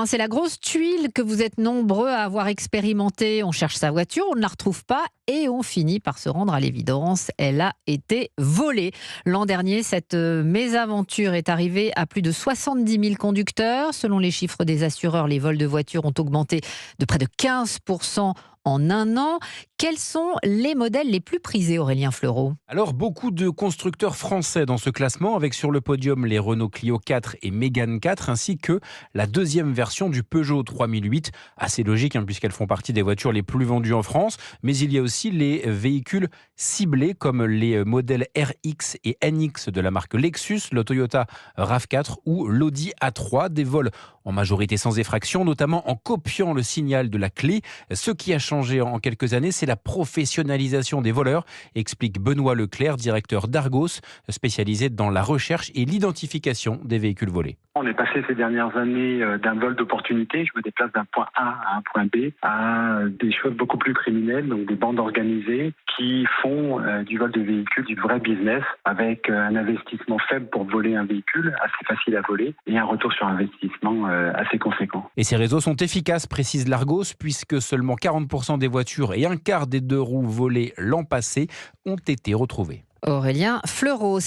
C'est la grosse tuile que vous êtes nombreux à avoir expérimentée. On cherche sa voiture, on ne la retrouve pas et on finit par se rendre à l'évidence. Elle a été volée. L'an dernier, cette mésaventure est arrivée à plus de 70 000 conducteurs. Selon les chiffres des assureurs, les vols de voitures ont augmenté de près de 15% en un an. Quels sont les modèles les plus prisés, Aurélien Fleureau? Alors, beaucoup de constructeurs français dans ce classement, avec sur le podium les Renault Clio 4 et Mégane 4, ainsi que la deuxième version du Peugeot 3008. Assez logique, puisqu'elles font partie des voitures les plus vendues en France. Mais il y a aussi les véhicules ciblés, comme les modèles RX et NX de la marque Lexus, le Toyota RAV4 ou l'Audi A3. Des vols en majorité sans effraction, notamment en copiant le signal de la clé. Ce qui a changé en quelques années, c'est la professionnalisation des voleurs, explique Benoît Leclerc, directeur d'Argos, spécialisé dans la recherche et l'identification des véhicules volés. On est passé ces dernières années d'un vol d'opportunité, je me déplace d'un point A à un point B, à des choses beaucoup plus criminelles, donc des bandes organisées qui font du vol de véhicules du vrai business, avec un investissement faible pour voler un véhicule, assez facile à voler, et un retour sur investissement assez conséquent. Et ces réseaux sont efficaces, précise l'Argos, puisque seulement 40% des voitures et un quart des deux roues volées l'an passé ont été retrouvées. Aurélien Fleureau.